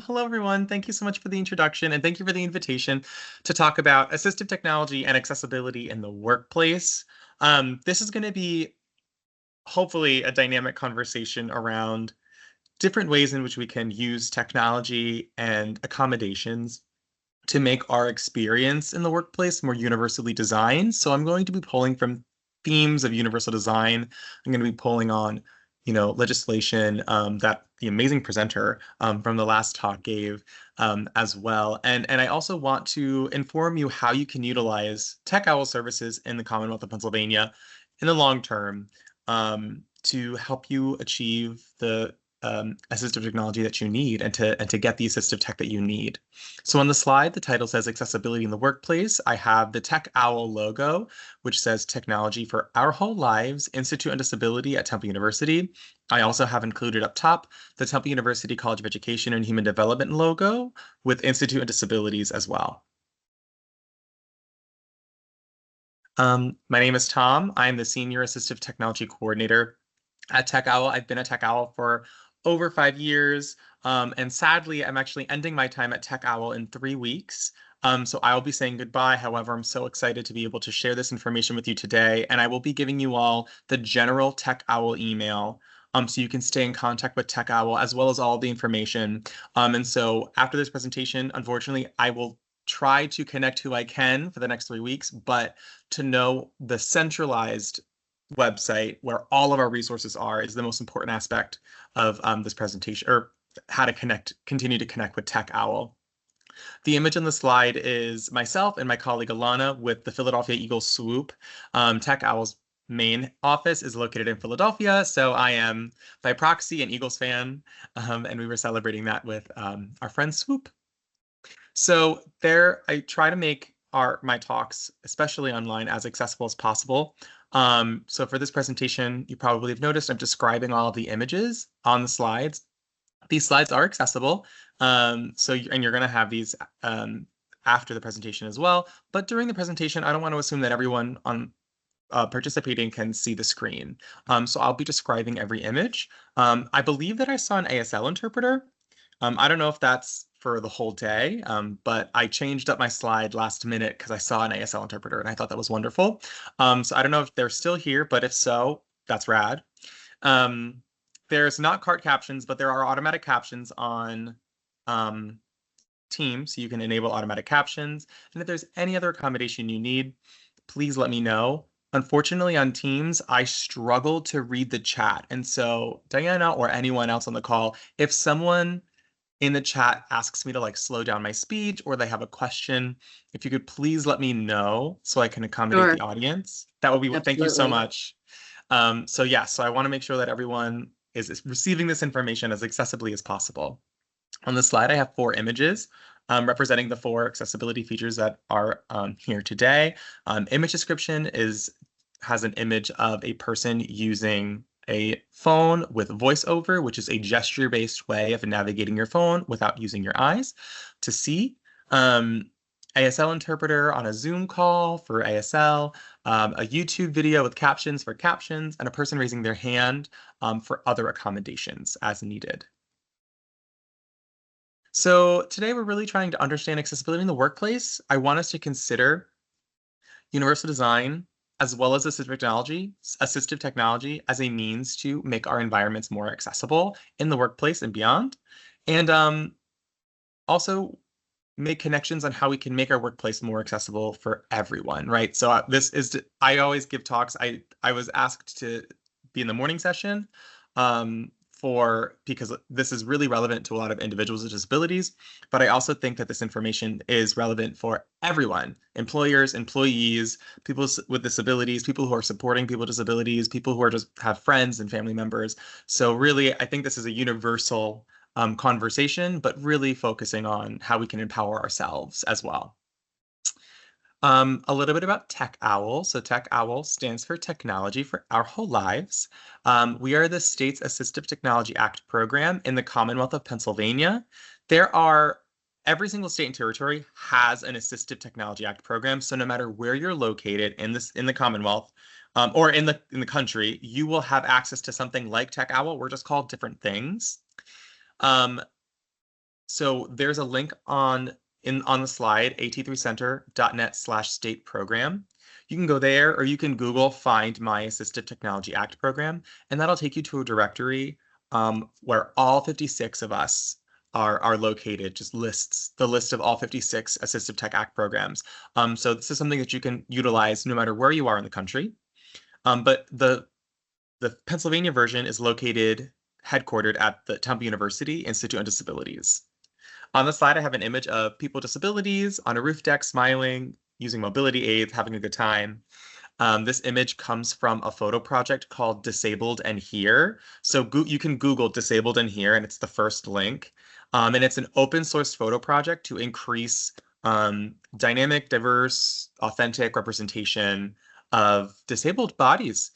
Hello, everyone. Thank you so much for the introduction, and thank you for the invitation to talk about assistive technology and accessibility in the workplace. This is going to be hopefully a dynamic conversation around different ways in which we can use technology and accommodations to make our experience in the workplace more universally designed. So I'm going to be pulling from themes of universal design. I'm going to be pulling on, legislation that the amazing presenter from the last talk gave as well. And I also want to inform you how you can utilize Tech Owl services in the Commonwealth of Pennsylvania in the long term to help you achieve the assistive technology that you need and to get the assistive tech that you need. So on the slide, the title says accessibility in the workplace. I have the Tech Owl logo, which says technology for our whole lives, Institute on Disability at Temple University. I also have included up top the Temple University College of Education and Human Development logo with Institute on Disabilities as well. My name is Tom. I'm the Senior Assistive Technology Coordinator at Tech Owl. I've been at Tech Owl for over 5 years. And sadly, I'm actually ending my time at Tech Owl in 3 weeks. So I will be saying goodbye. However, I'm so excited to be able to share this information with you today. And I will be giving you all the general Tech Owl email so you can stay in contact with Tech Owl as well as all the information. And so after this presentation, unfortunately, I will try to connect who I can for the next 3 weeks, but to know the centralized website where all of our resources are is the most important aspect of this presentation, or how to continue to connect with Tech Owl. The image on the slide is myself and my colleague Alana with the Philadelphia Eagles swoop. Tech Owl's main office is located in Philadelphia, so I am by proxy an Eagles fan, and we were celebrating that with our friend Swoop. So there, I try to make my talks, especially online, as accessible as possible. So for this presentation, you probably have noticed I'm describing all of the images on the slides. These slides are accessible, and you're going to have these after the presentation as well. But during the presentation, I don't want to assume that everyone on participating can see the screen. So I'll be describing every image. I believe that I saw an ASL interpreter. I don't know if that's for the whole day, but I changed up my slide last minute because I saw an ASL interpreter and I thought that was wonderful. So I don't know if they're still here, but if so, that's rad. There's not cart captions, but there are automatic captions on Teams, so you can enable automatic captions. And if there's any other accommodation you need, please let me know. Unfortunately, on Teams, I struggle to read the chat. And so Diana or anyone else on the call, if someone in the chat asks me to slow down my speech or they have a question, if you could please let me know so I can accommodate Sure. the audience. That would be, thank you so Absolutely. much. So I want to make sure that everyone is receiving this information as accessibly as possible. On the slide, I have 4 images representing the 4 accessibility features that are here today. Image description has an image of a person using a phone with voiceover, which is a gesture-based way of navigating your phone without using your eyes to see. ASL interpreter on a Zoom call for ASL, a YouTube video with captions for captions, and a person raising their hand for other accommodations as needed. So today we're really trying to understand accessibility in the workplace. I want us to consider universal design as well as assistive technology as a means to make our environments more accessible in the workplace and beyond. And also make connections on how we can make our workplace more accessible for everyone, right? So I always give talks. I was asked to be in the morning session because this is really relevant to a lot of individuals with disabilities, but I also think that this information is relevant for everyone, employers, employees, people with disabilities, people who are supporting people with disabilities, people who are just have friends and family members. So really, I think this is a universal conversation, but really focusing on how we can empower ourselves as well. A little bit about Tech Owl. So Tech Owl stands for Technology for Our Whole Lives. We are the state's Assistive Technology Act program in the Commonwealth of Pennsylvania. Every single state and territory has an Assistive Technology Act program. So no matter where you're located in the Commonwealth or in the country, you will have access to something like Tech Owl. We're just called different things. So there's a link on the slide, at3center.net/state program. You can go there, or you can Google Find My Assistive Technology Act program, and that'll take you to a directory where all 56 of us are located, just lists the list of all 56 Assistive Tech Act programs. So this is something that you can utilize no matter where you are in the country. But the Pennsylvania version is headquartered at the Temple University Institute on Disabilities. On the slide, I have an image of people with disabilities on a roof deck, smiling, using mobility aids, having a good time. This image comes from a photo project called Disabled and Here. So you can Google Disabled and Here, and it's the first link. And it's an open source photo project to increase dynamic, diverse, authentic representation of disabled bodies.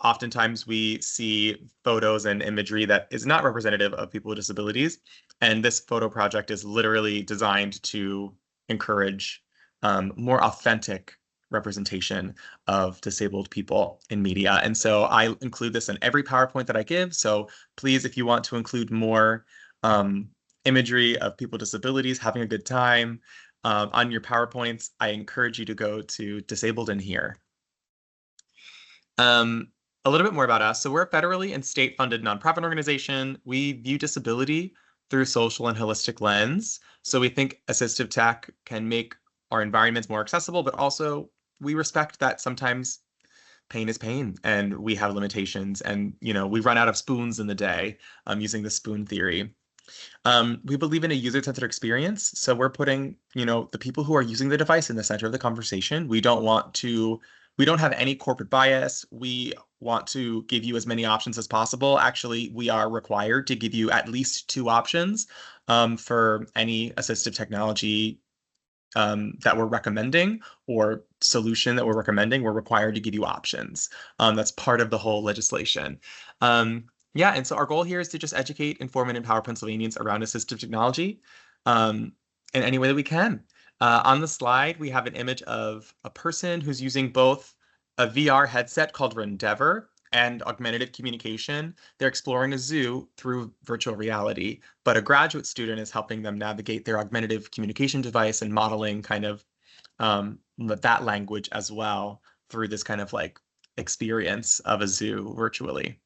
Oftentimes we see photos and imagery that is not representative of people with disabilities. And this photo project is literally designed to encourage more authentic representation of disabled people in media. And so I include this in every PowerPoint that I give. So please, if you want to include more imagery of people with disabilities having a good time on your PowerPoints, I encourage you to go to Disabled and Here. A little bit more about us. So we're a federally and state-funded nonprofit organization. We view disability through social and holistic lens. So we think assistive tech can make our environments more accessible, but also we respect that sometimes pain is pain and we have limitations, and we run out of spoons in the day, using the spoon theory. We believe in a user-centered experience. So we're putting, the people who are using the device in the center of the conversation. We don't have any corporate bias. We want to give you as many options as possible. Actually, we are required to give you at least 2 options for any assistive technology that we're recommending or solution that we're recommending. We're required to give you options. That's part of the whole legislation. Yeah, and so our goal here is to just educate, inform, and empower Pennsylvanians around assistive technology in any way that we can. On the slide, we have an image of a person who's using both a VR headset called Rendeavor and augmentative communication. They're exploring a zoo through virtual reality, but a graduate student is helping them navigate their augmentative communication device and modeling kind of that language as well through this kind of like experience of a zoo virtually.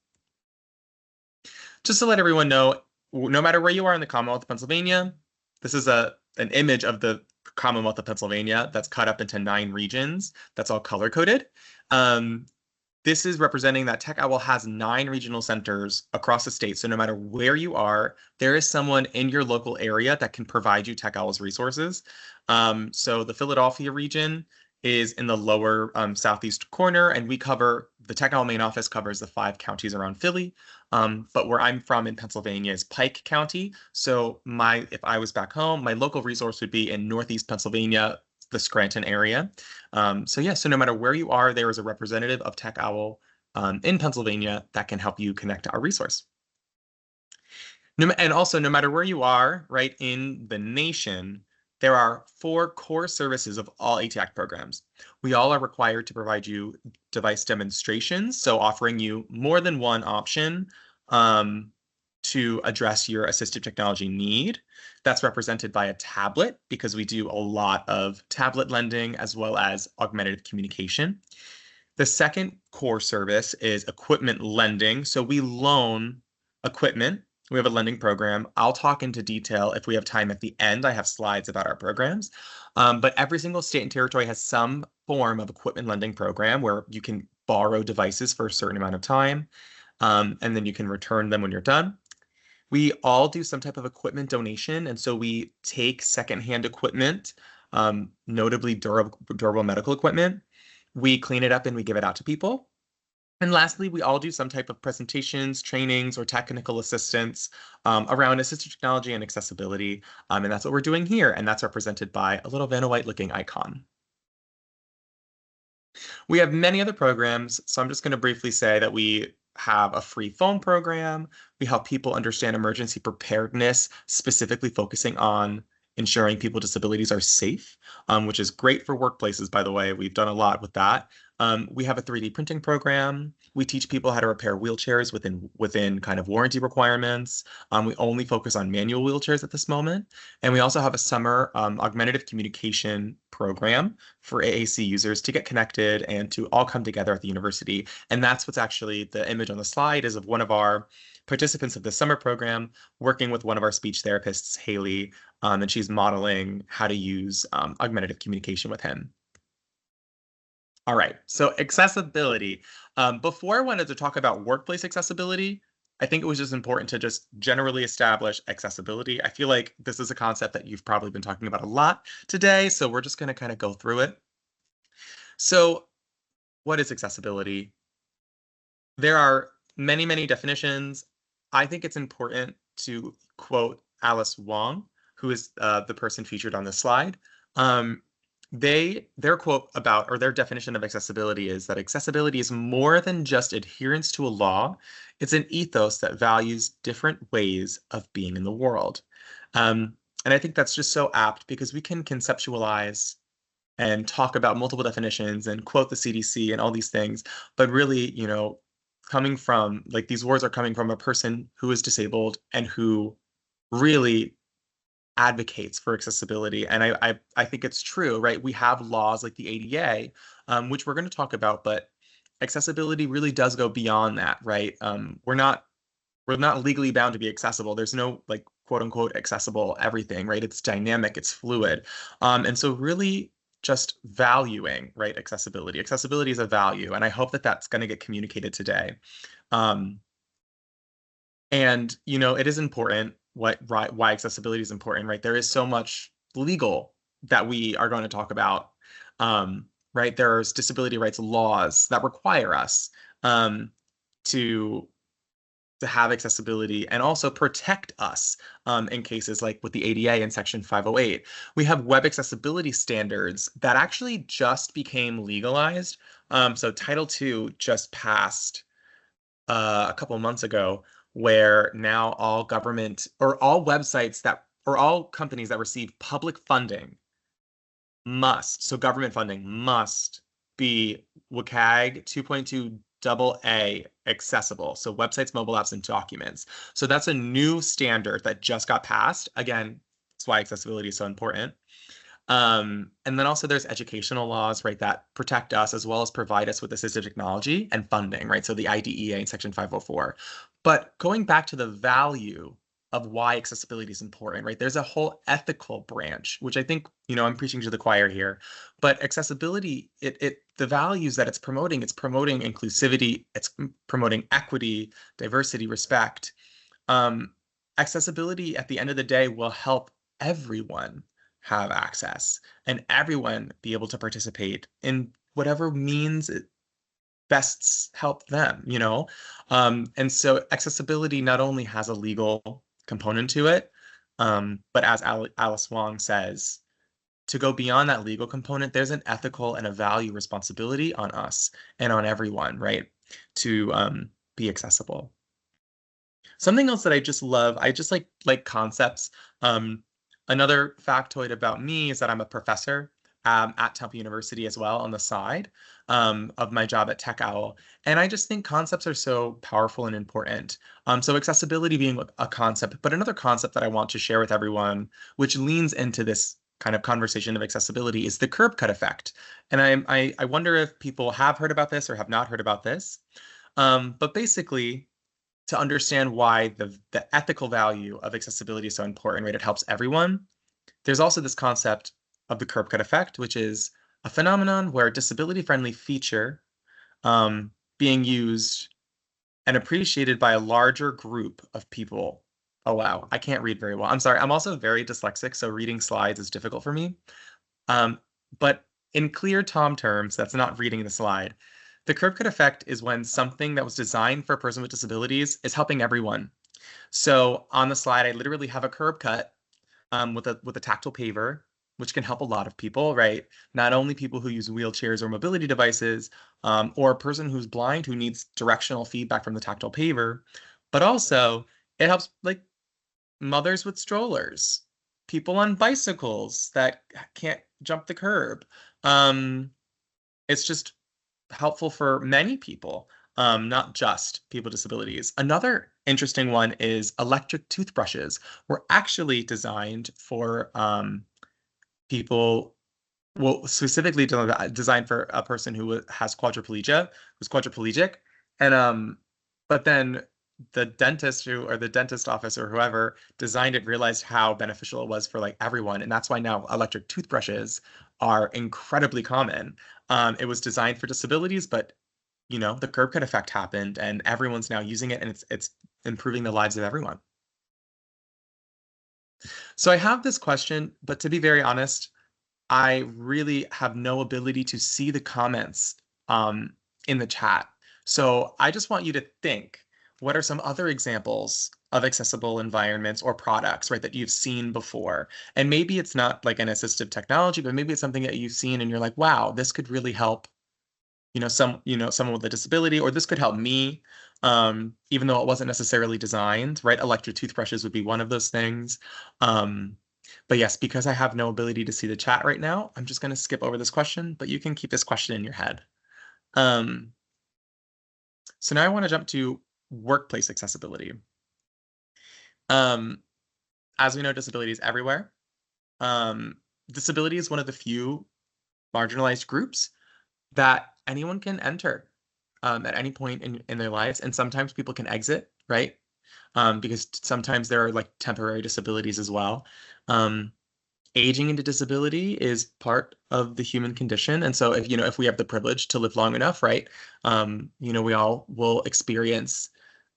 Just to let everyone know, no matter where you are in the Commonwealth of Pennsylvania, this is an image of the Commonwealth of Pennsylvania that's cut up into 9 regions. That's all color-coded. This is representing that Tech Owl has 9 regional centers across the state. So no matter where you are, there is someone in your local area that can provide you Tech Owl's resources. So the Philadelphia region is in the lower southeast corner, and the Tech Owl main office covers the 5 counties around Philly. But where I'm from in Pennsylvania is Pike County. So if I was back home, my local resource would be in Northeast Pennsylvania, the Scranton area. So no matter where you are, there is a representative of Tech Owl in Pennsylvania that can help you connect to our resource. And also, no matter where you are, right, in the nation, there are 4 core services of all ATAC programs. We all are required to provide you device demonstrations, so offering you more than one option to address your assistive technology need. That's represented by a tablet, because we do a lot of tablet lending as well as augmentative communication. The second core service is equipment lending. So we loan equipment. We have a lending program. I'll talk into detail if we have time at the end. I have slides about our programs. But every single state and territory has some form of equipment lending program where you can borrow devices for a certain amount of time, and then you can return them when you're done. We all do some type of equipment donation, and so we take secondhand equipment, notably durable medical equipment. We clean it up and we give it out to people. And lastly, we all do some type of presentations, trainings, or technical assistance around assistive technology and accessibility. And that's what we're doing here. And that's represented by a little Vanna White looking icon. We have many other programs. So I'm just going to briefly say that we have a free phone program. We help people understand emergency preparedness, specifically focusing on ensuring people with disabilities are safe, which is great for workplaces, by the way. We've done a lot with that. We have a 3D printing program. We teach people how to repair wheelchairs within kind of warranty requirements. We only focus on manual wheelchairs at this moment. And we also have a summer augmentative communication program for AAC users to get connected and to all come together at the university. And that's what's actually the image on the slide is of one of our participants of the summer program working with one of our speech therapists, Haley, and she's modeling how to use augmentative communication with him. All right, so accessibility. Before I wanted to talk about workplace accessibility, I think it was just important to just generally establish accessibility. I feel like this is a concept that you've probably been talking about a lot today, so we're just going to kind of go through it. So, what is accessibility? There are many, many definitions. I think it's important to quote Alice Wong, who is the person featured on this slide. Their quote about, or their definition of accessibility is that accessibility is more than just adherence to a law. It's an ethos that values different ways of being in the world. And I think that's just so apt because we can conceptualize and talk about multiple definitions and quote the CDC and all these things, but really, coming from like these words are coming from a person who is disabled and who really advocates for accessibility. And I think it's true, right? We have laws like the ADA, which we're going to talk about, but accessibility really does go beyond that, right? We're not legally bound to be accessible. There's no like quote unquote accessible everything, right? It's dynamic, it's fluid. And so really just valuing, right, accessibility. Accessibility is a value, and I hope that that's going to get communicated today. And it is important why accessibility is important, right? There is so much legal that we are going to talk about, right? There's disability rights laws that require us to have accessibility and also protect us in cases like with the ADA in Section 508. We have web accessibility standards that actually just became legalized. So Title II just passed a couple of months ago, where now all government or all websites that or all companies that receive public funding so government funding must be WCAG 2.2 AA accessible. So websites, mobile apps, and documents. So that's a new standard that just got passed. Again, that's why accessibility is so important. And then also there's educational laws, right, that protect us as well as provide us with assistive technology and funding, right? So the IDEA in Section 504. But going back to the value of why accessibility is important, right? There's a whole ethical branch, which I think, I'm preaching to the choir here, but accessibility, the values that it's promoting inclusivity, it's promoting equity, diversity, respect. Accessibility at the end of the day will help everyone have access and everyone be able to participate in whatever means it best help them, and so accessibility not only has a legal component to it, but as Alice Wong says, to go beyond that legal component, there's an ethical and a value responsibility on us and on everyone, right, to be accessible. Something else that I just love, I just like concepts. Another factoid about me is that I'm a professor at Temple University as well on the side of my job at Tech Owl. And I just think concepts are so powerful and important. So accessibility being a concept, but another concept that I want to share with everyone, which leans into this kind of conversation of accessibility, is the curb cut effect. And I wonder if people have heard about this or have not heard about this. But basically, to understand why the ethical value of accessibility is so important, right? It helps everyone. There's also this concept of the curb cut effect, which is a phenomenon where a disability-friendly feature being used and appreciated by a larger group of people. Oh, wow. I can't read very well. I'm sorry. I'm also very dyslexic, so reading slides is difficult for me. But in clear Tom terms, that's not reading the slide. The curb cut effect is when something that was designed for a person with disabilities is helping everyone. So on the slide, I literally have a curb cut with a tactile paver, which can help a lot of people, right? Not only people who use wheelchairs or mobility devices, or a person who's blind who needs directional feedback from the tactile paver, but also it helps like mothers with strollers, people on bicycles that can't jump the curb. It's just helpful for many people, not just people with disabilities. Another interesting one is electric toothbrushes were actually designed for people, well, specifically designed for a person who has quadriplegia, who's quadriplegic, and but then the dentist who or the dentist office or whoever designed it realized how beneficial it was for like everyone, and that's why now electric toothbrushes are incredibly common. It was designed for disabilities, but the curb cut effect happened, and everyone's now using it, and it's improving the lives of everyone. So I have this question, but to be very honest, I really have no ability to see the comments in the chat. So I just want you to think, what are some other examples of accessible environments or products, right, that you've seen before? And maybe it's not like an assistive technology, but maybe it's something that you've seen and you're like, wow, this could really help, someone with a disability, or this could help me, even though it wasn't necessarily designed, right? Electric toothbrushes would be one of those things. Um, but yes, because I have no ability to see the chat right now, I'm just going to skip over this question, but you can keep this question in your head. Um, so now I want to jump to workplace accessibility. As we know, disability is everywhere. Disability is one of the few marginalized groups that anyone can enter at any point in their lives. And sometimes people can exit, right? Because sometimes there are like temporary disabilities as well. Aging into disability is part of the human condition. And so if we have the privilege to live long enough, right, we all will experience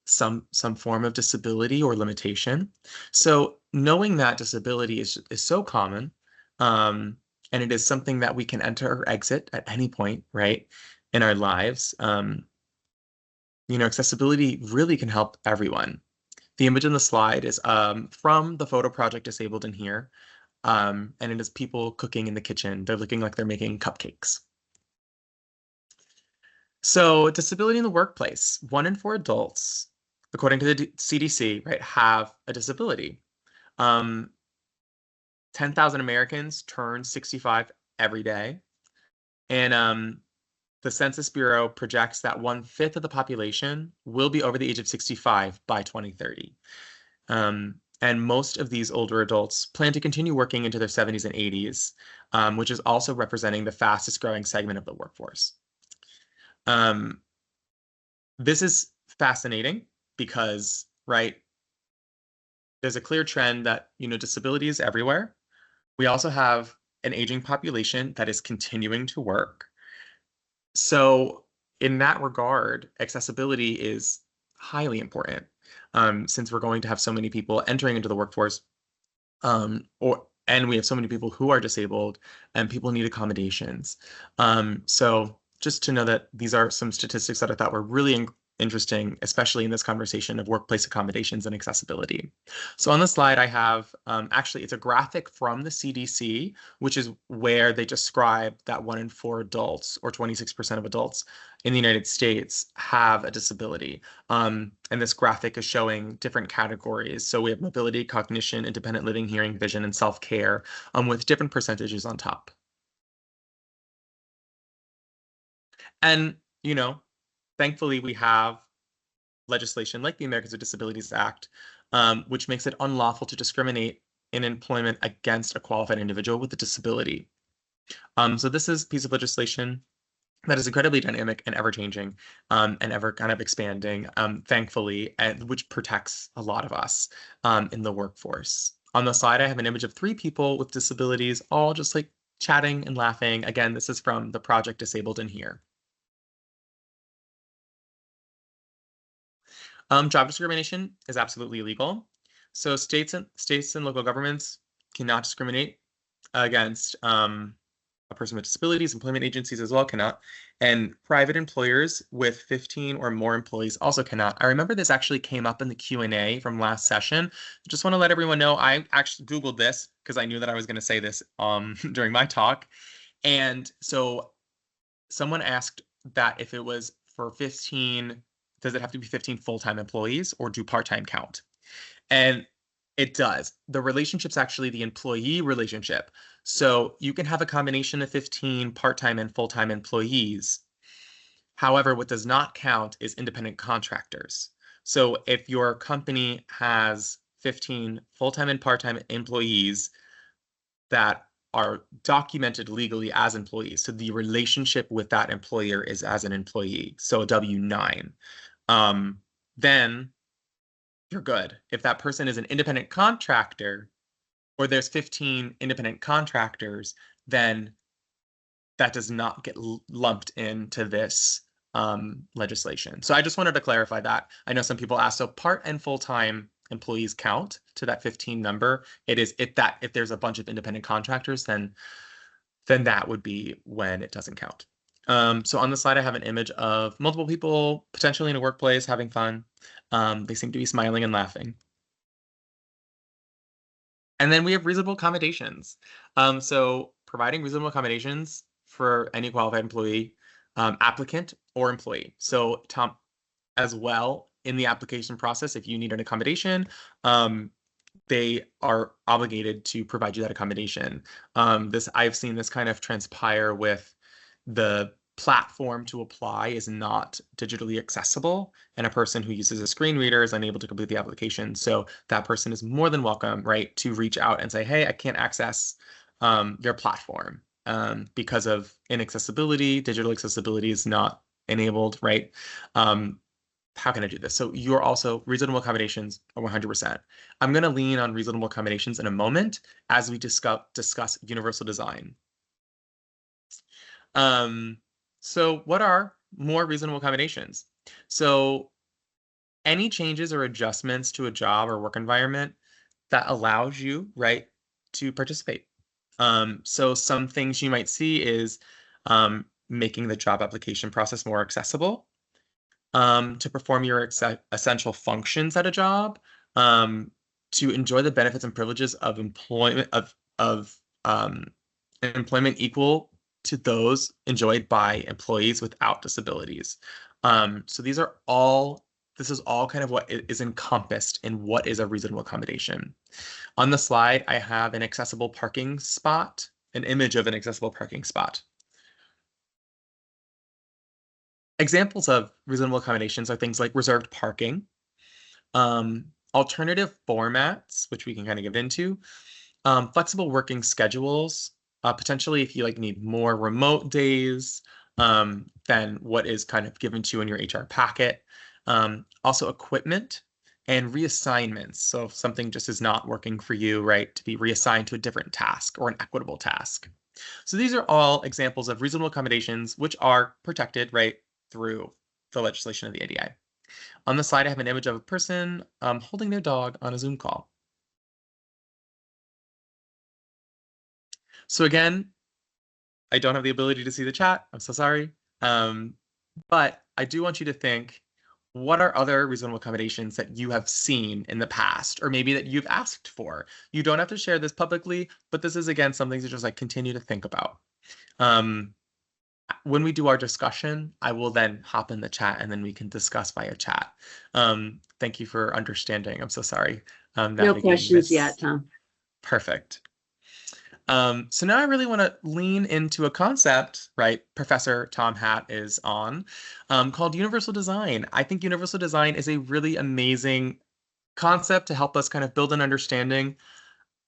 some form of disability or limitation. So knowing that disability is so common, and it is something that we can enter or exit at any point, right, in our lives. Accessibility really can help everyone. The image in the slide is from the photo project Disabled in Here, and it is people cooking in the kitchen. They're looking like they're making cupcakes. So disability in the workplace, 1 in 4 adults, according to the CDC, right, have a disability. 10,000 Americans turn 65 every day. And the Census Bureau projects that 1/5 of the population will be over the age of 65 by 2030. And most of these older adults plan to continue working into their 70s and 80s, which is also representing the fastest growing segment of the workforce. This is fascinating because, right, there's a clear trend that, disability is everywhere. We also have an aging population that is continuing to work. So in that regard, accessibility is highly important, since we're going to have so many people entering into the workforce, and we have so many people who are disabled, and people need accommodations. So just to know that these are some statistics that I thought were really interesting, especially in this conversation of workplace accommodations and accessibility. So on the slide, I have, actually, it's a graphic from the CDC, which is where they describe that 1 in 4 adults, or 26% of adults in the United States, have a disability. And this graphic is showing different categories. So we have mobility, cognition, independent living, hearing, vision, and self-care, with different percentages on top. And, thankfully, we have legislation like the Americans with Disabilities Act, which makes it unlawful to discriminate in employment against a qualified individual with a disability. So this is a piece of legislation that is incredibly dynamic and ever-changing, and ever kind of expanding, thankfully, and which protects a lot of us in the workforce. On the slide, I have an image of 3 people with disabilities, all just like chatting and laughing. Again, this is from the project Disabled in Here. Job discrimination is absolutely illegal. So states and local governments cannot discriminate against a person with disabilities. Employment agencies as well cannot. And private employers with 15 or more employees also cannot. I remember this actually came up in the Q&A from last session. Just want to let everyone know, I actually Googled this because I knew that I was going to say this during my talk. And so someone asked that if it was for 15, does it have to be 15 full-time employees, or do part-time count? And it does. The relationship's actually the employee relationship. So you can have a combination of 15 part-time and full-time employees. However, what does not count is independent contractors. So if your company has 15 full-time and part-time employees that are documented legally as employees, so the relationship with that employer is as an employee, so a W-9, then you're good. If that person is an independent contractor, or there's 15 independent contractors, then that does not get lumped into this legislation. So I just wanted to clarify that. I know some people ask, so part and full-time employees count to that 15 number. It is if there's a bunch of independent contractors, then that would be when it doesn't count. So on the slide, I have an image of multiple people potentially in a workplace having fun. They seem to be smiling and laughing. And then we have reasonable accommodations. So providing reasonable accommodations for any qualified employee, applicant, or employee. So Tom, as well, in the application process, if you need an accommodation, they are obligated to provide you that accommodation. I've seen this kind of transpire with the platform to apply is not digitally accessible, and a person who uses a screen reader is unable to complete the application. So that person is more than welcome, right, to reach out and say, hey, I can't access your platform because of inaccessibility. Digital accessibility is not enabled, right? How can I do this? So you're also reasonable accommodations are 100%. I'm going to lean on reasonable accommodations in a moment as we discuss universal design. So what are more reasonable accommodations? So any changes or adjustments to a job or work environment that allows you, right, to participate. So some things you might see is making the job application process more accessible, to perform your essential functions at a job, to enjoy the benefits and privileges of employment employment equal to those enjoyed by employees without disabilities. So this is all kind of what is encompassed in what is a reasonable accommodation. On the slide, I have an accessible parking spot, an image of an accessible parking spot. Examples of reasonable accommodations are things like reserved parking, alternative formats, which we can kind of get into, flexible working schedules, potentially if you need more remote days than what is kind of given to you in your HR packet. Also equipment and reassignments. So if something just is not working for you, right, to be reassigned to a different task or an equitable task. So these are all examples of reasonable accommodations which are protected, right, through the legislation of the NDEAM. On the slide, I have an image of a person holding their dog on a Zoom call. So again, I don't have the ability to see the chat. I'm so sorry. But I do want you to think, what are other reasonable accommodations that you have seen in the past, or maybe that you've asked for? You don't have to share this publicly, but this is, again, something to just continue to think about. When we do our discussion, I will then hop in the chat and then we can discuss via chat. Thank you for understanding. I'm so sorry. No questions yet, Tom. Perfect. So now I really want to lean into a concept, right, Professor Tom Hatt is on, called universal design. I think universal design is a really amazing concept to help us kind of build an understanding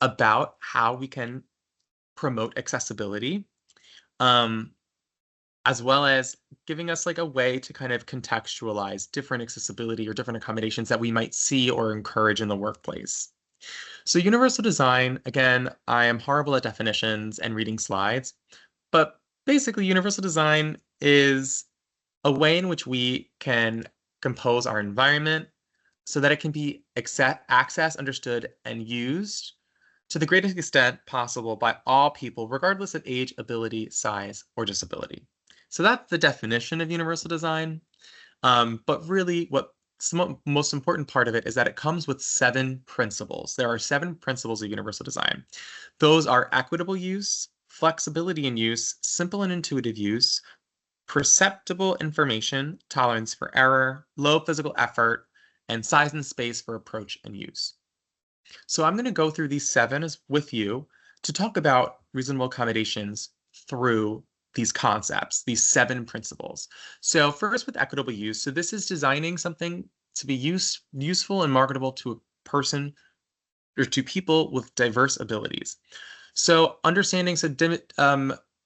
about how we can promote accessibility, as well as giving us a way to kind of contextualize different accessibility or different accommodations that we might see or encourage in the workplace. So universal design, again, I am horrible at definitions and reading slides, but basically universal design is a way in which we can compose our environment so that it can be accessed, understood, and used to the greatest extent possible by all people, regardless of age, ability, size, or disability. So that's the definition of universal design. But really, what's the most important part of it is that it comes with 7 principles. There are 7 principles of universal design. Those are equitable use, flexibility in use, simple and intuitive use, perceptible information, tolerance for error, low physical effort, and size and space for approach and use. So I'm going to go through these 7 with you to talk about reasonable accommodations through these concepts, these 7 principles. So first with equitable use, so this is designing something to be useful and marketable to a person or to people with diverse abilities. So understanding,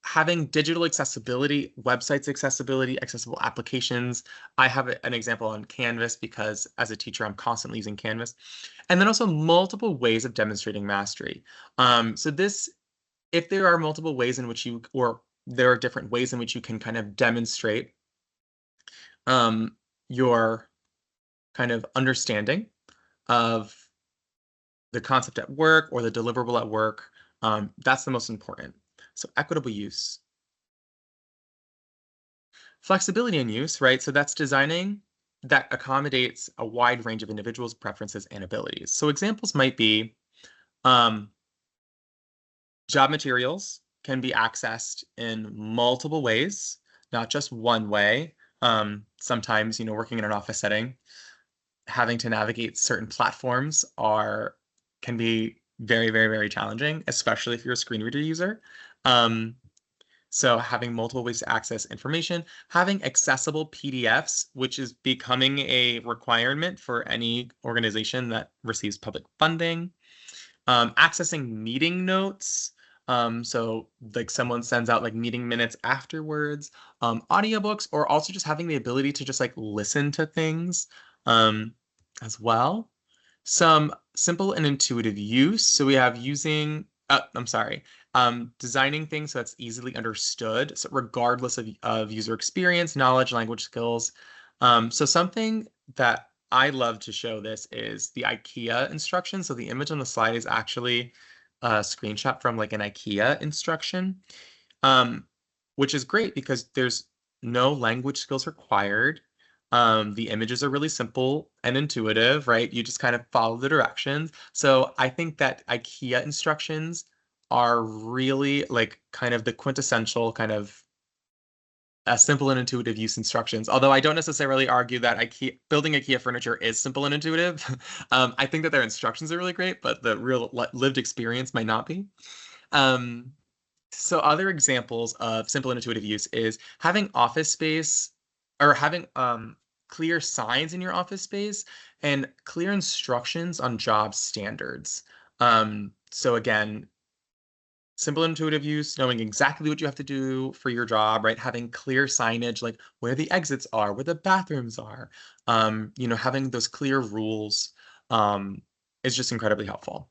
having digital accessibility, websites accessibility, accessible applications. I have an example on Canvas because as a teacher, I'm constantly using Canvas. And then also multiple ways of demonstrating mastery. If there are multiple ways in which or there are different ways in which you can kind of demonstrate your kind of understanding of the concept at work or the deliverable at work, that's the most important. So equitable use. Flexibility in use, right? So that's designing that accommodates a wide range of individuals' preferences and abilities. So examples might be job materials can be accessed in multiple ways, not just one way. Sometimes, working in an office setting, having to navigate certain platforms can be very, very, very challenging, especially if you're a screen reader user. So having multiple ways to access information, having accessible PDFs, which is becoming a requirement for any organization that receives public funding, accessing meeting notes. So like someone sends out like meeting minutes afterwards, audiobooks, or also just having the ability to just like listen to things as well. Some simple and intuitive use. So we have designing things so it's easily understood, so regardless of user experience, knowledge, language skills. So something that I love to show this is the IKEA instruction. So the image on the slide is actually a screenshot from like an IKEA instruction, which is great because there's no language skills required. The images are really simple and intuitive, right? You just kind of follow the directions. So I think that IKEA instructions are really like kind of the quintessential kind of simple and intuitive use instructions. Although I don't necessarily argue that building IKEA furniture is simple and intuitive. I think that their instructions are really great, but the real lived experience might not be. So other examples of simple and intuitive use is having office space or having clear signs in your office space and clear instructions on job standards. So again, simple intuitive use, knowing exactly what you have to do for your job, right? Having clear signage, like where the exits are, where the bathrooms are, having those clear rules is just incredibly helpful.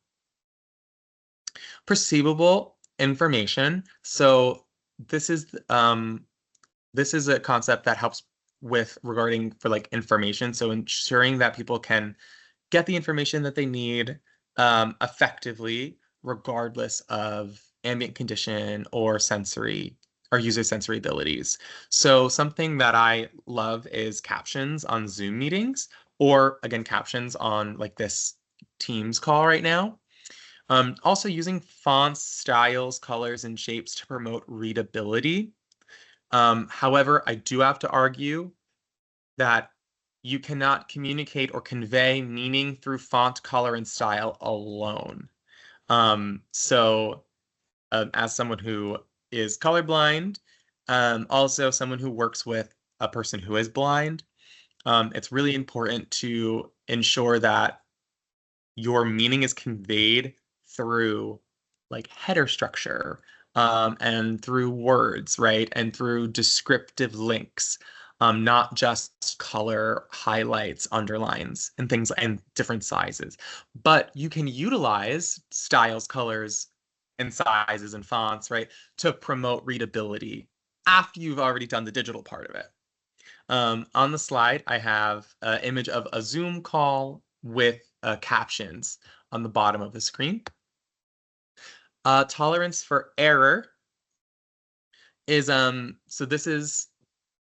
Perceivable information. So this is a concept that helps regarding for like information. So ensuring that people can get the information that they need effectively, regardless of ambient condition or user sensory abilities. So something that I love is captions on Zoom meetings, or again, captions on like this Teams call right now. Also using fonts, styles, colors, and shapes to promote readability. However, I do have to argue that you cannot communicate or convey meaning through font, color, and style alone. As someone who is colorblind, also someone who works with a person who is blind, it's really important to ensure that your meaning is conveyed through like header structure, and through words, right? And through descriptive links, not just color highlights, underlines, and things and different sizes. But you can utilize styles, colors, and sizes and fonts, right, to promote readability after you've already done the digital part of it. On the slide, I have an image of a Zoom call with captions on the bottom of the screen. Tolerance for error is, so this is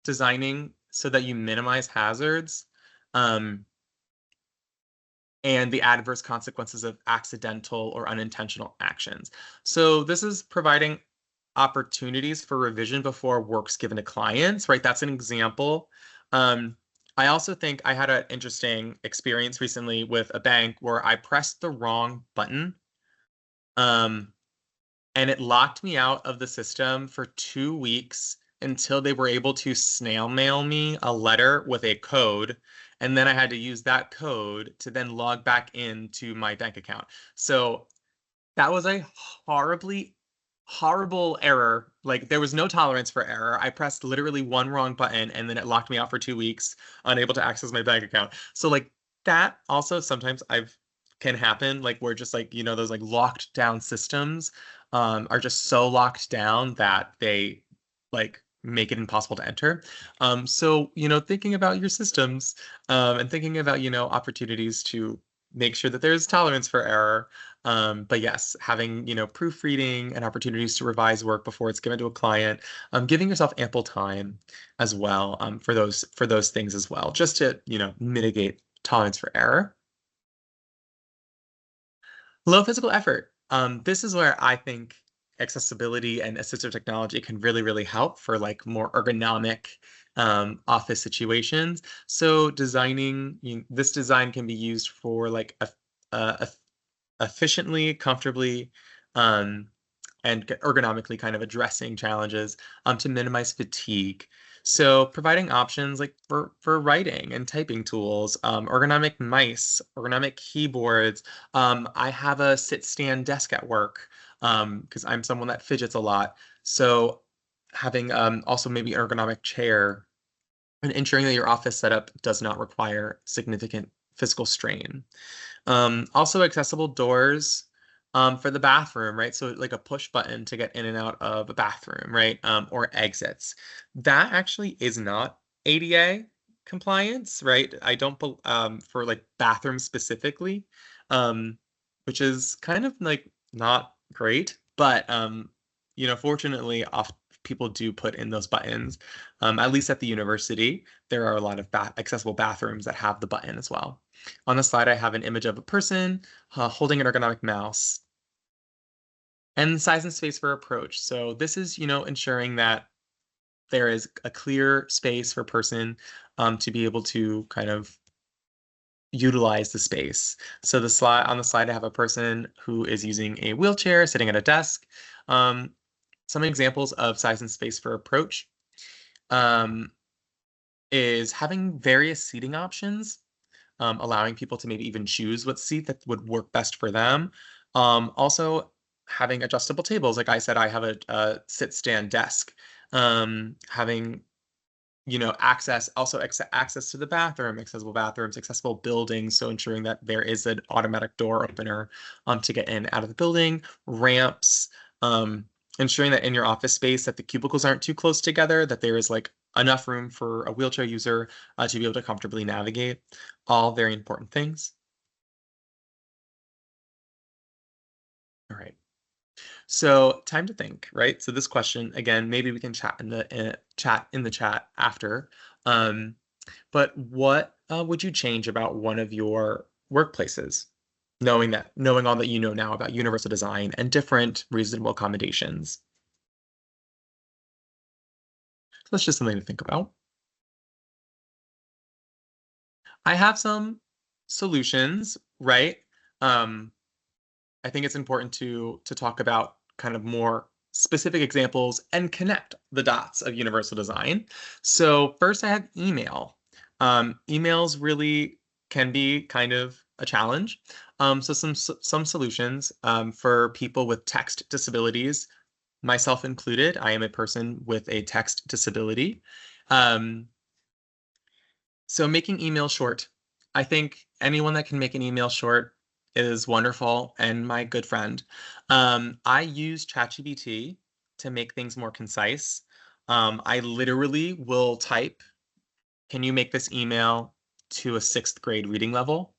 designing so that you minimize hazards and the adverse consequences of accidental or unintentional actions. So this is providing opportunities for revision before work's given to clients, right? That's an example. I also think I had an interesting experience recently with a bank where I pressed the wrong button and it locked me out of the system for 2 weeks until they were able to snail mail me a letter with a code. And then I had to use that code to then log back into my bank account. So that was a horribly horrible error. Like there was no tolerance for error. I pressed literally one wrong button and then it locked me out for 2 weeks, unable to access my bank account. So like that also sometimes I've can happen, like where just like, those like locked down systems are just so locked down that they like make it impossible to enter. So, thinking about your systems and thinking about, opportunities to make sure that there's tolerance for error. But yes, having, proofreading and opportunities to revise work before it's given to a client, giving yourself ample time as well, for those things as well, just to, mitigate tolerance for error. Low physical effort. This is where I think accessibility and assistive technology can really, really help for like more ergonomic office situations. So designing, this design can be used for like a efficiently, comfortably, um, and ergonomically kind of addressing challenges to minimize fatigue. So providing options like for writing and typing tools, ergonomic mice, ergonomic keyboards. I have a sit-stand desk at work because I'm someone that fidgets a lot. So having also maybe an ergonomic chair and ensuring that your office setup does not require significant physical strain. Also accessible doors for the bathroom, right? So like a push button to get in and out of a bathroom, right? Or exits. That actually is not ADA compliance, right? I don't for like bathrooms specifically, um, which is kind of like not great, but fortunately, oft people do put in those buttons. At least at the university, there are a lot of accessible bathrooms that have the button as well. On the slide, I have an image of a person holding an ergonomic mouse and size and space for approach. So this is, ensuring that there is a clear space for a person to be able to kind of utilize the space. So on the slide, I have a person who is using a wheelchair, sitting at a desk. Some examples of size and space for approach um, is having various seating options, allowing people to maybe even choose what seat that would work best for them. Also, having adjustable tables. Like I said, I have a sit-stand desk. Having access to the bathroom, accessible bathrooms, accessible buildings. So ensuring that there is an automatic door opener to get in and out of the building, ramps, ensuring that in your office space that the cubicles aren't too close together, that there is like enough room for a wheelchair user to be able to comfortably navigate. All very important things. All right. So time to think, right? So this question, again, maybe we can chat in the chat after. But what would you change about one of your workplaces, knowing all that you know now about universal design and different reasonable accommodations? So that's just something to think about. I have some solutions, right? Um, I think it's important to talk about kind of more specific examples and connect the dots of universal design. So first I have email. Emails really can be kind of a challenge. So some solutions for people with text disabilities, myself included. I am a person with a text disability. Um, so making email short. I think anyone that can make an email short is wonderful and my good friend. I use ChatGPT to make things more concise. I literally will type, can you make this email to a 6th grade reading level?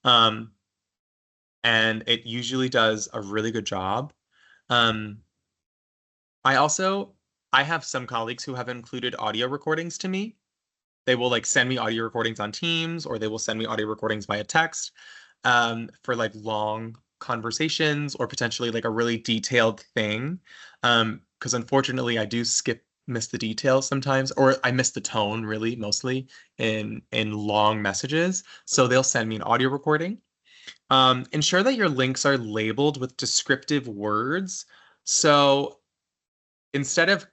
Um, and it usually does a really good job. Um, I also, I have some colleagues who have included audio recordings to me. They will like send me audio recordings on Teams, or they will send me audio recordings via text for like long conversations or potentially like a really detailed thing. Because unfortunately, I do miss the details sometimes, or I miss the tone really mostly in long messages. So they'll send me an audio recording. Ensure that your links are labeled with descriptive words. So instead of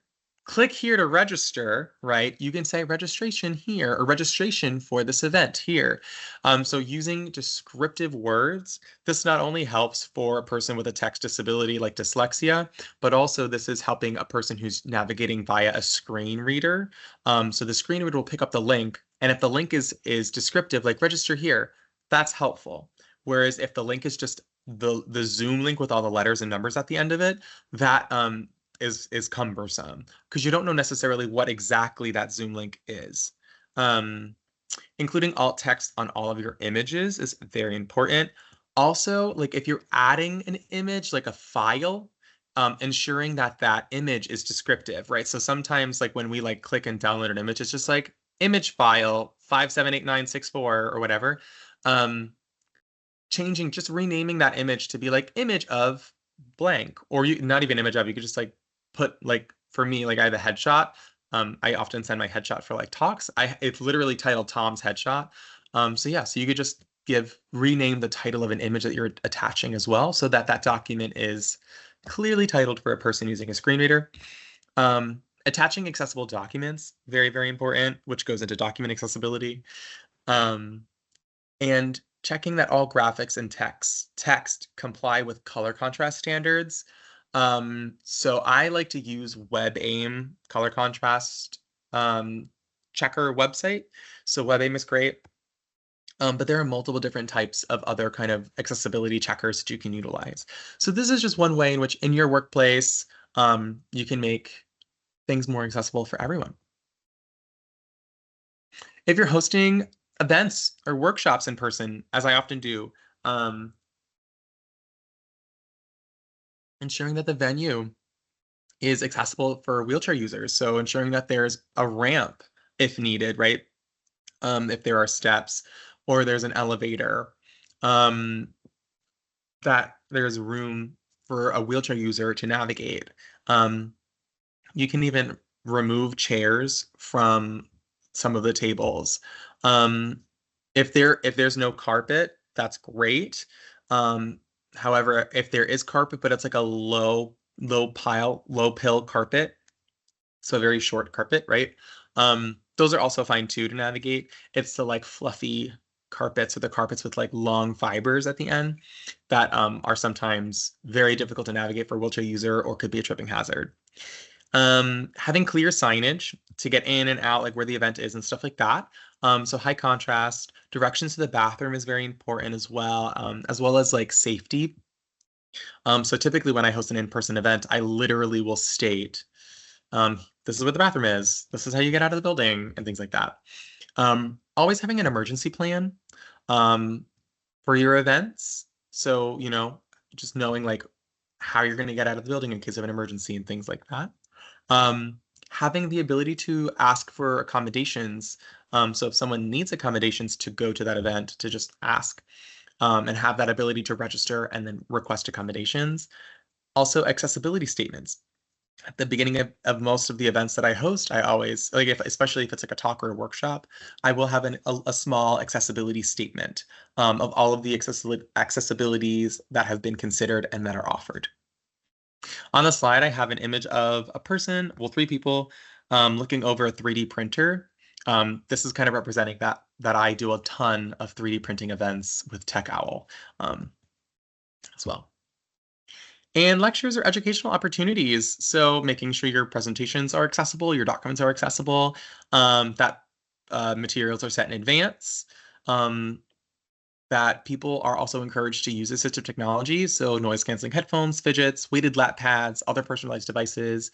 click here to register, right, you can say registration here or registration for this event here. So using descriptive words, this not only helps for a person with a text disability like dyslexia, but also this is helping a person who's navigating via a screen reader. So the screen reader will pick up the link, and if the link is descriptive, like register here, that's helpful. Whereas if the link is just the Zoom link with all the letters and numbers at the end of it, that is cumbersome because you don't know necessarily what exactly that Zoom link is. Including alt text on all of your images is very important. Also, like if you're adding an image, like a file, ensuring that that image is descriptive, right? So sometimes like when we like click and download an image, it's just like image file 578964 or whatever. Just renaming that image to be like image of blank, or you not even image of, you could just like put like for me, like I have a headshot. I often send my headshot for like talks. It's literally titled Tom's headshot. So yeah, so you could just rename the title of an image that you're attaching as well, so that that document is clearly titled for a person using a screen reader. Attaching accessible documents, very, very important, which goes into document accessibility. And checking that all graphics and text comply with color contrast standards. So I like to use WebAIM color contrast checker website. So WebAIM is great. But there are multiple different types of other kind of accessibility checkers that you can utilize. So this is just one way in which in your workplace, you can make things more accessible for everyone. If you're hosting events or workshops in person, as I often do, ensuring that the venue is accessible for wheelchair users. So ensuring that there's a ramp if needed, right? If there are steps or there's an elevator, that there's room for a wheelchair user to navigate. You can even remove chairs from some of the tables. If there's no carpet, that's great. However, if there is carpet, but it's like a low pill carpet, so a very short carpet, right? Those are also fine too to navigate. It's the like fluffy carpets or the carpets with like long fibers at the end that are sometimes very difficult to navigate for a wheelchair user or could be a tripping hazard. Having clear signage to get in and out, like where the event is and stuff like that. So high contrast, directions to the bathroom is very important as well as like safety. So typically when I host an in-person event, I literally will state, this is where the bathroom is, this is how you get out of the building, and things like that. Always having an emergency plan for your events. So, just knowing like how you're going to get out of the building in case of an emergency and things like that. Having the ability to ask for accommodations. So if someone needs accommodations to go to that event, to just ask and have that ability to register and then request accommodations. Also, accessibility statements. At the beginning of most of the events that I host, I always, like especially if it's like a talk or a workshop, I will have a small accessibility statement of all of the accessibilities that have been considered and that are offered. On the slide, I have an image of a person, well, 3 people, looking over a 3D printer. This is kind of representing that I do a ton of 3D printing events with Tech Owl as well. And lectures or educational opportunities. So making sure your presentations are accessible, your documents are accessible, that materials are set in advance, that people are also encouraged to use assistive technology, so noise canceling headphones, fidgets, weighted lap pads, other personalized devices,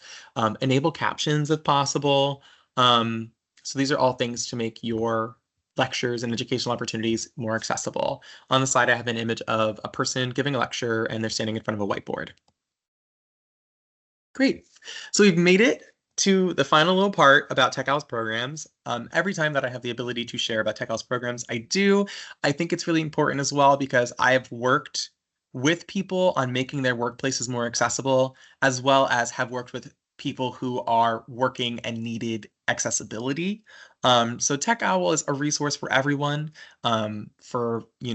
enable captions if possible. So these are all things to make your lectures and educational opportunities more accessible. On the slide, I have an image of a person giving a lecture and they're standing in front of a whiteboard. Great. So we've made it to the final little part about Tech Owl's programs. Every time that I have the ability to share about Tech Owl's programs, I do. I think it's really important as well because I have worked with people on making their workplaces more accessible, as well as have worked with people who are working and needed accessibility. So Tech Owl is a resource for everyone, for you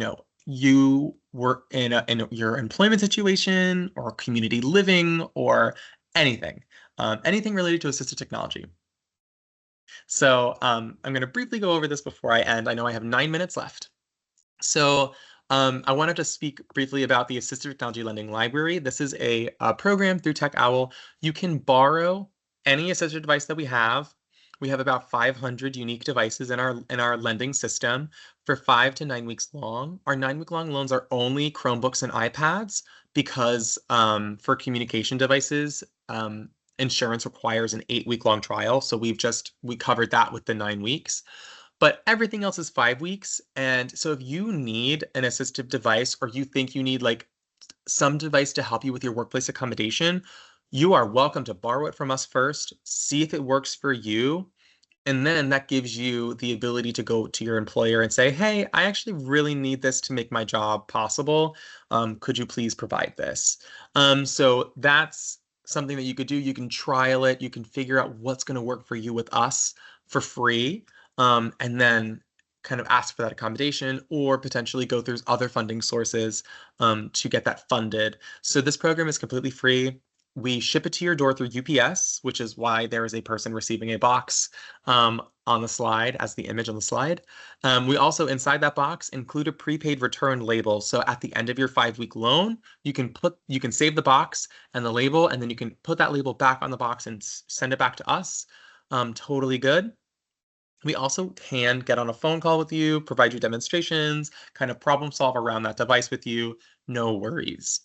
work in your employment situation or community living or anything, anything related to assistive technology. So I'm going to briefly go over this before I end. I know I have 9 minutes left. So I wanted to speak briefly about the Assistive Technology Lending Library. This is a program through Tech Owl. You can borrow any assistive device that we have. We have about 500 unique devices in our lending system for 5 to 9 weeks long. Our 9-week long loans are only Chromebooks and iPads because for communication devices, insurance requires an 8-week long trial. So we covered that with the 9 weeks. But everything else is 5 weeks. And so if you need an assistive device or you think you need like some device to help you with your workplace accommodation, you are welcome to borrow it from us first, see if it works for you. And then that gives you the ability to go to your employer and say, hey, I actually really need this to make my job possible. Could you please provide this? So that's something that you could do. You can trial it. You can figure out what's going to work for you with us for free. And then kind of ask for that accommodation or potentially go through other funding sources to get that funded. So this program is completely free. We ship it to your door through UPS, which is why there is a person receiving a box on the slide as the image on the slide. We also, inside that box, include a prepaid return label. So at the end of your 5-week loan, you can save the box and the label, and then you can put that label back on the box and send it back to us. Totally good. We also can get on a phone call with you, provide you demonstrations, kind of problem solve around that device with you. No worries.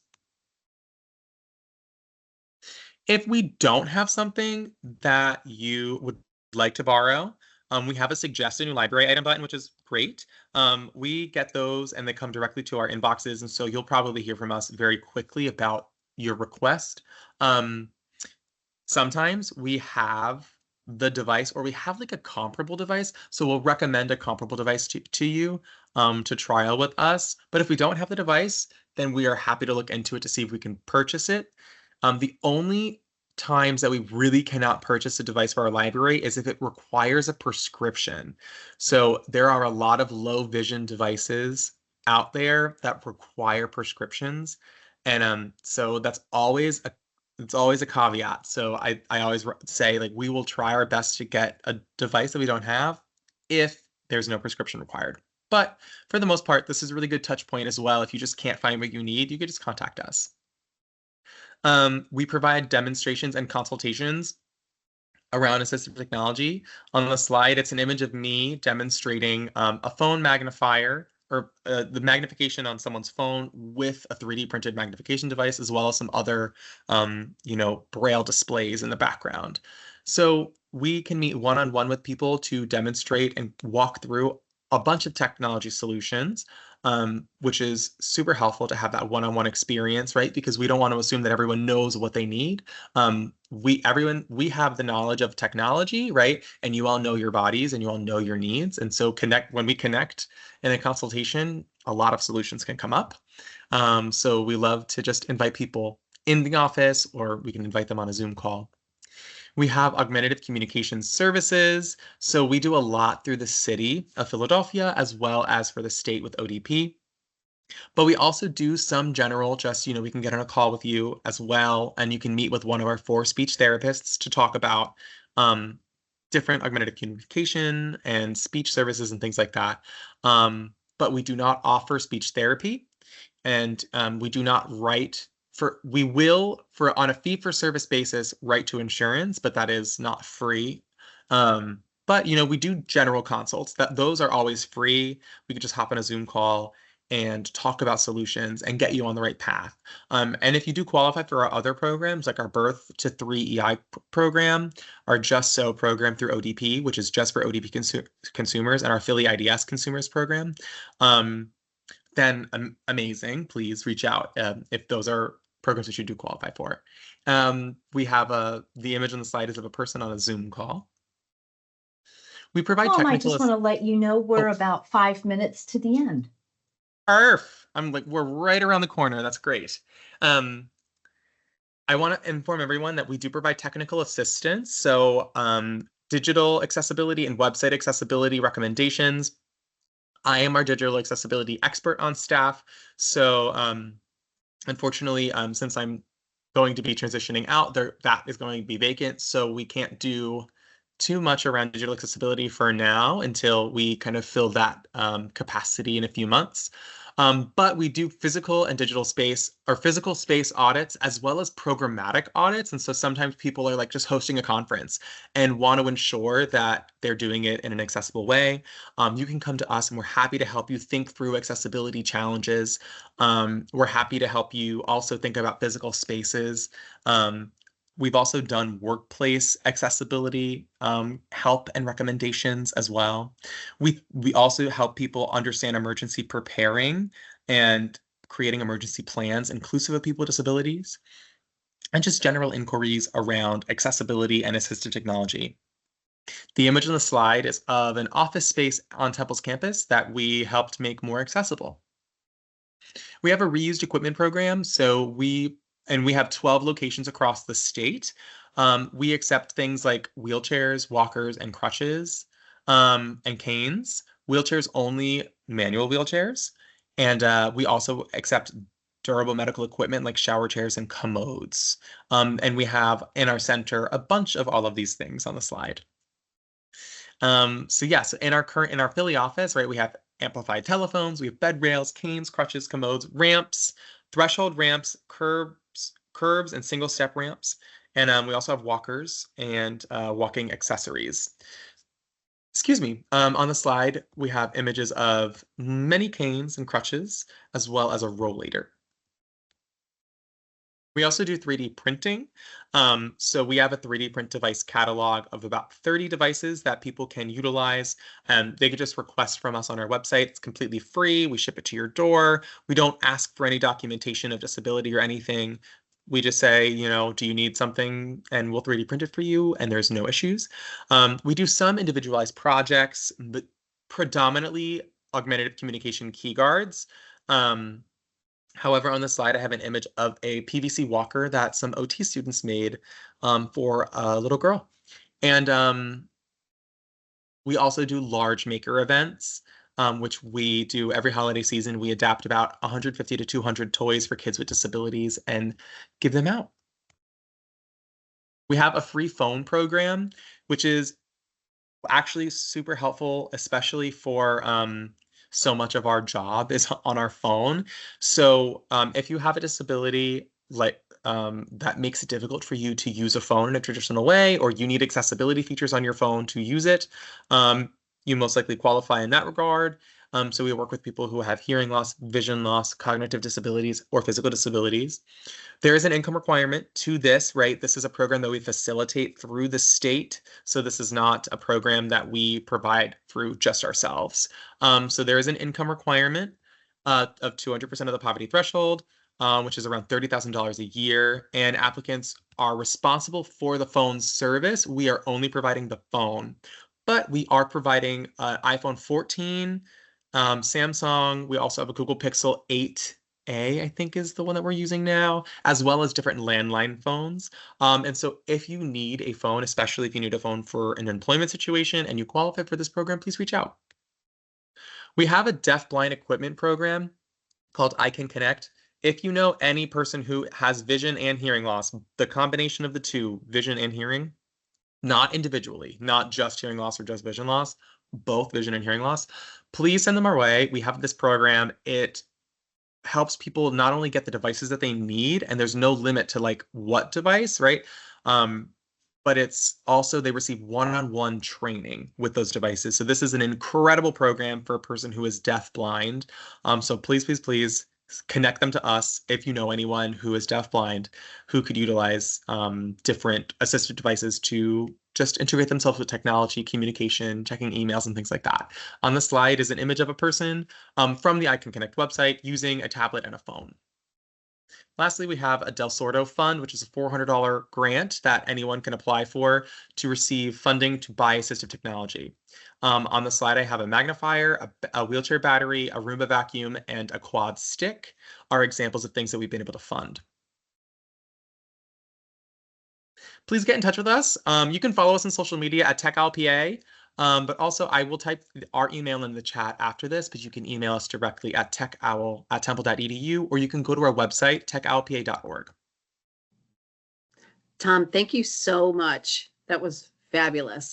If we don't have something that you would like to borrow, we have a suggest a new library item button, which is great. We get those and they come directly to our inboxes. And so you'll probably hear from us very quickly about your request. Sometimes we have the device or we have like a comparable device. So we'll recommend a comparable device to you to trial with us. But if we don't have the device, then we are happy to look into it to see if we can purchase it. The only times that we really cannot purchase a device for our library is if it requires a prescription. So there are a lot of low vision devices out there that require prescriptions. And so it's always a caveat. So I always say like we will try our best to get a device that we don't have if there's no prescription required. But for the most part, this is a really good touch point as well. If you just can't find what you need, you could just contact us. We provide demonstrations and consultations around assistive technology. On the slide, it's an image of me demonstrating a phone magnifier or the magnification on someone's phone with a 3D printed magnification device, as well as some other, braille displays in the background. So we can meet one-on-one with people to demonstrate and walk through a bunch of technology solutions, which is super helpful to have that one-on-one experience, right? Because we don't want to assume that everyone knows what they need. We have the knowledge of technology, right? And you all know your bodies and you all know your needs. And so when we connect in a consultation, a lot of solutions can come up. So we love to just invite people in the office, or we can invite them on a Zoom call. We have augmentative communications services. So we do a lot through the city of Philadelphia as well as for the state with ODP. But we also do some general, we can get on a call with you as well, and you can meet with one of our 4 speech therapists to talk about different augmentative communication and speech services and things like that. But we do not offer speech therapy, and we do not write we will, on a fee for service basis, write to insurance, but that is not free. But we do general consults. Those are always free. We could just hop on a Zoom call and talk about solutions and get you on the right path. And if you do qualify for our other programs, like our Birth to 3 EI program, our Just So program through ODP, which is just for ODP consumers, and our Philly IDS consumers program, then amazing. Please reach out if those are programs that you do qualify for. We have the image on the slide is of a person on a Zoom call. We provide technical. I just want to let you know we're about 5 minutes to the end. Perf. We're right around the corner. That's great. I want to inform everyone that we do provide technical assistance. So digital accessibility and website accessibility recommendations. I am our digital accessibility expert on staff. So unfortunately, since I'm going to be transitioning out, that is going to be vacant. So we can't do too much around digital accessibility for now until we kind of fill that capacity in a few months. But we do physical and digital space or physical space audits as well as programmatic audits. And so sometimes people are like just hosting a conference and want to ensure that they're doing it in an accessible way. You can come to us and we're happy to help you think through accessibility challenges. We're happy to help you also think about physical spaces. We've also done workplace accessibility help and recommendations as well. We also help people understand emergency preparing and creating emergency plans inclusive of people with disabilities, and just general inquiries around accessibility and assistive technology. The image on the slide is of an office space on Temple's campus that we helped make more accessible. We have a reused equipment program, so we have 12 locations across the state. We accept things like wheelchairs, walkers, and crutches, and canes. Wheelchairs only, manual wheelchairs, and we also accept durable medical equipment like shower chairs and commodes. And we have in our center a bunch of all of these things on the slide. So yes, in our Philly office, right, we have amplified telephones, we have bed rails, canes, crutches, commodes, ramps, threshold ramps, curbs, and single step ramps. And we also have walkers and walking accessories. Excuse me. On the slide, we have images of many canes and crutches, as well as a rollator. We also do 3D printing. So we have a 3D print device catalog of about 30 devices that people can utilize. They can just request from us on our website. It's completely free. We ship it to your door. We don't ask for any documentation of disability or anything. We just say, do you need something? And we'll 3D print it for you, and there's no issues. We do some individualized projects, but predominantly augmentative communication key guards. However, on the slide, I have an image of a PVC walker that some OT students made for a little girl. And we also do large maker events, which we do every holiday season. We adapt about 150 to 200 toys for kids with disabilities and give them out. We have a free phone program, which is actually super helpful, especially for so much of our job is on our phone. So if you have a disability that makes it difficult for you to use a phone in a traditional way, or you need accessibility features on your phone to use it, you most likely qualify in that regard. So we work with people who have hearing loss, vision loss, cognitive disabilities, or physical disabilities. There is an income requirement to this, right? This is a program that we facilitate through the state. So this is not a program that we provide through just ourselves. So there is an income requirement of 200% of the poverty threshold, which is around $30,000 a year. And applicants are responsible for the phone service. We are only providing the phone, but we are providing iPhone 14, Samsung. We also have a Google Pixel 8A, I think is the one that we're using now, as well as different landline phones. And so if you need a phone, especially if you need a phone for an employment situation and you qualify for this program, please reach out. We have a deaf-blind equipment program called I Can Connect. If you know any person who has vision and hearing loss, the combination of the two, vision and hearing, not individually, not just hearing loss or just vision loss, both vision and hearing loss, please send them our way. We have this program. It helps people not only get the devices that they need, and there's no limit to like what device, right? But it's also they receive one-on-one training with those devices. So this is an incredible program for a person who is deaf-blind. So please, please, please connect them to us if you know anyone who is deaf-blind who could utilize different assistive devices to just integrate themselves with technology, communication, checking emails, and things like that. On the slide is an image of a person from the I Can Connect website using a tablet and a phone. Lastly, we have a Del Sordo Fund, which is a $400 grant that anyone can apply for to receive funding to buy assistive technology. On the slide, I have a magnifier, a wheelchair battery, a Roomba vacuum, and a quad stick are examples of things that we've been able to fund. Please get in touch with us. You can follow us on social media at TechOwlPA. But also, I will type our email in the chat after this, but you can email us directly at techowl@temple.edu, or you can go to our website, techowlpa.org. Tom, thank you so much. That was fabulous.